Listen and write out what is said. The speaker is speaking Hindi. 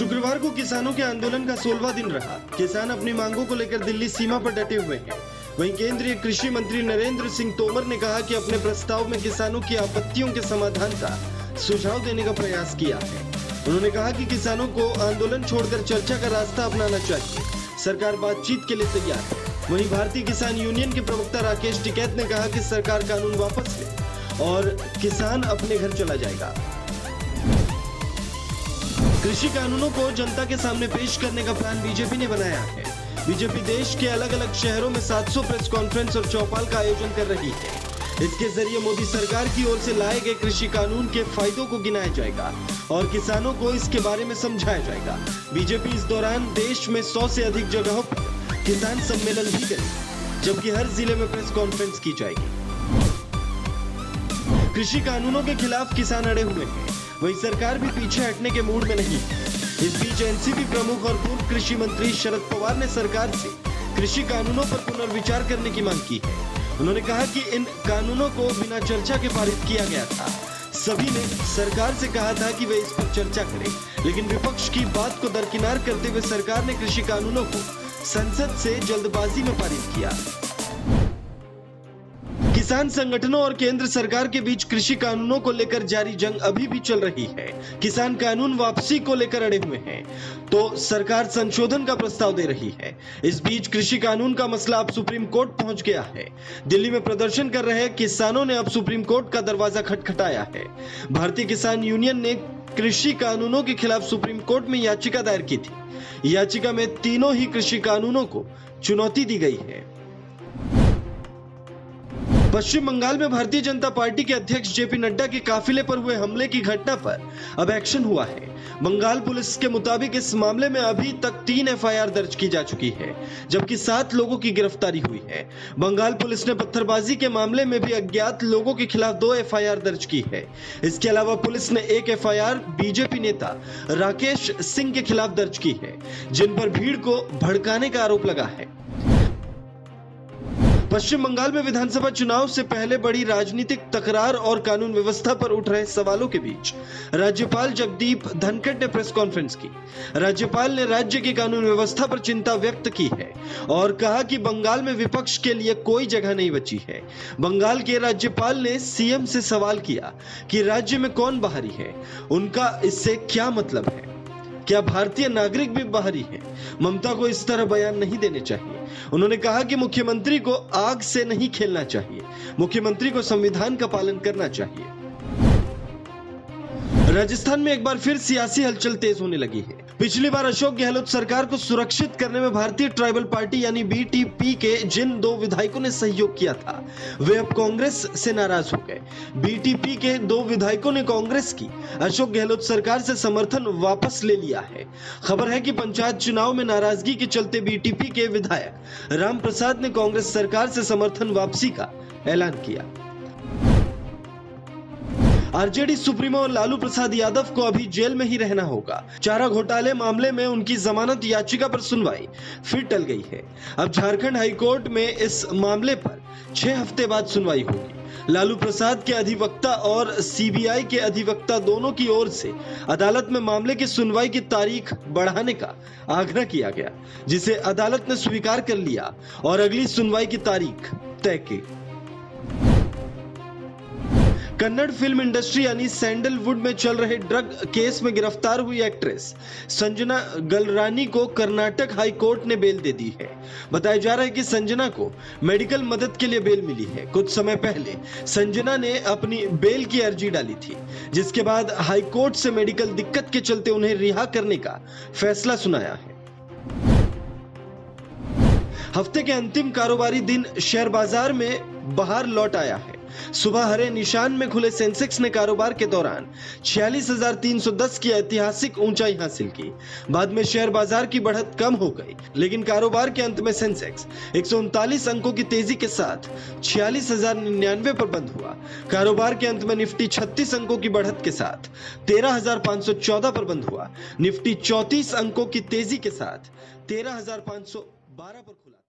शुक्रवार को किसानों के आंदोलन का 16वां दिन रहा। किसान अपनी मांगों को लेकर दिल्ली सीमा पर डटे हुए हैं। वहीं केंद्रीय कृषि मंत्री नरेंद्र सिंह तोमर ने कहा कि अपने प्रस्ताव में किसानों की आपत्तियों के समाधान का सुझाव देने का प्रयास किया है। उन्होंने कहा कि किसानों को आंदोलन छोड़कर चर्चा का रास्ता अपनाना चाहिए। सरकार बातचीत के लिए तैयार है। वहीं भारतीय किसान यूनियन के प्रवक्ता राकेश टिकैत ने कहा कि सरकार कानून वापस ले और किसान अपने घर चला जाएगा। कृषि कानूनों को जनता के सामने पेश करने का प्लान बीजेपी ने बनाया है। बीजेपी देश के अलग अलग शहरों में 700 प्रेस कॉन्फ्रेंस और चौपाल का आयोजन कर रही है। इसके जरिए मोदी सरकार की ओर से लाए गए कृषि कानून के फायदों को गिनाया जाएगा और किसानों को इसके बारे में समझाया जाएगा। बीजेपी इस दौरान देश में 100 से अधिक जगहों पर किसान सम्मेलन भी करेगी, जबकि हर जिले में प्रेस कॉन्फ्रेंस की जाएगी। कृषि कानूनों के खिलाफ किसान अड़े हुए हैं, वहीं सरकार भी पीछे हटने के मूड में नहीं है। इस बीच एनसीपी प्रमुख और पूर्व कृषि मंत्री शरद पवार ने सरकार से कृषि कानूनों पर पुनर्विचार करने की मांग की है। उन्होंने कहा कि इन कानूनों को बिना चर्चा के पारित किया गया था। सभी ने सरकार से कहा था कि वे इस पर चर्चा करें, लेकिन विपक्ष की बात को दरकिनार करते हुए सरकार ने कृषि कानूनों को संसद से जल्दबाजी में पारित किया। किसान संगठनों और केंद्र सरकार के बीच कृषि कानूनों को लेकर जारी जंग अभी भी चल रही है। किसान कानून वापसी को लेकर अड़े हुए हैं, तो सरकार संशोधन का प्रस्ताव दे रही है। इस बीच कृषि कानून का मसला अब सुप्रीम कोर्ट पहुंच गया है। दिल्ली में प्रदर्शन कर रहे किसानों ने अब सुप्रीम कोर्ट का दरवाजा खटखटाया है। भारतीय किसान यूनियन ने कृषि कानूनों के खिलाफ सुप्रीम कोर्ट में याचिका दायर की थी। याचिका में तीनों ही कृषि कानूनों को चुनौती दी गई है। पश्चिम बंगाल में भारतीय जनता पार्टी के अध्यक्ष जेपी नड्डा के काफिले पर हुए हमले की घटना पर अब एक्शन हुआ है। बंगाल पुलिस के मुताबिक इस मामले में अभी तक 3 एफआईआर दर्ज की जा चुकी है, जबकि 7 लोगों की गिरफ्तारी हुई है। बंगाल पुलिस ने पत्थरबाजी के मामले में भी अज्ञात लोगों के खिलाफ 2 एफआईआर दर्ज की है। इसके अलावा पुलिस ने 1 एफआईआर बीजेपी नेता राकेश सिंह के खिलाफ दर्ज की है, जिन पर भीड़ को भड़काने का आरोप लगा है। पश्चिम बंगाल में विधानसभा चुनाव से पहले बड़ी राजनीतिक तकरार और कानून व्यवस्था पर उठ रहे सवालों के बीच राज्यपाल जगदीप धनखड़ ने प्रेस कॉन्फ्रेंस की। राज्यपाल ने राज्य की कानून व्यवस्था पर चिंता व्यक्त की है और कहा कि बंगाल में विपक्ष के लिए कोई जगह नहीं बची है। बंगाल के राज्यपाल ने सीएम से सवाल किया कि राज्य में कौन बाहरी है, उनका इससे क्या मतलब है, क्या भारतीय नागरिक भी बाहरी हैं? ममता को इस तरह बयान नहीं देने चाहिए। उन्होंने कहा कि मुख्यमंत्री को आग से नहीं खेलना चाहिए, मुख्यमंत्री को संविधान का पालन करना चाहिए। राजस्थान में एक बार फिर सियासी हलचल तेज होने लगी है। पिछली बार अशोक गहलोत सरकार को सुरक्षित करने में भारतीय ट्राइबल पार्टी यानी बीटीपी के जिन 2 विधायकों ने सहयोग किया था, वे अब कांग्रेस से नाराज हो गए। बीटीपी के 2 विधायकों ने कांग्रेस की अशोक गहलोत सरकार से समर्थन वापस ले लिया है। खबर है कि पंचायत चुनाव में नाराजगी के चलते बीटीपी के विधायक राम प्रसाद ने कांग्रेस सरकार से समर्थन वापसी का ऐलान किया। आरजेडी सुप्रीमो लालू प्रसाद यादव को अभी जेल में ही रहना होगा। चारा घोटाले मामले में उनकी जमानत याचिका पर सुनवाई फिर टल गई है। अब झारखंड हाईकोर्ट में इस मामले पर 6 हफ्ते बाद सुनवाई होगी। लालू प्रसाद के अधिवक्ता और सीबीआई के अधिवक्ता दोनों की ओर से अदालत में मामले की सुनवाई की तारीख बढ़ाने का आग्रह किया गया, जिसे अदालत ने स्वीकार कर लिया और अगली सुनवाई की तारीख तय की। कन्नड़ फिल्म इंडस्ट्री यानी सैंडलवुड में चल रहे ड्रग केस में गिरफ्तार हुई एक्ट्रेस संजना गलरानी को कर्नाटक हाई कोर्ट ने बेल दे दी है। बताया जा रहा है कि संजना को मेडिकल मदद के लिए बेल मिली है। कुछ समय पहले संजना ने अपनी बेल की अर्जी डाली थी, जिसके बाद हाई कोर्ट से मेडिकल दिक्कत के चलते उन्हें रिहा करने का फैसला सुनाया है। हफ्ते के अंतिम कारोबारी दिन शेयर बाजार में बाहर लौट आया है। सुबह हरे निशान में खुले सेंसेक्स ने कारोबार के दौरान 46,310 की ऐतिहासिक ऊंचाई हासिल की। बाद में शेयर बाजार की बढ़त कम हो गई, लेकिन कारोबार के अंत में सेंसेक्स 139 अंकों की तेजी के साथ 46,099 पर बंद हुआ। कारोबार के अंत में निफ्टी 36 अंकों की बढ़त के साथ 13,514 पर बंद हुआ। निफ्टी 34 अंकों की तेजी के साथ 13,512 पर खुला।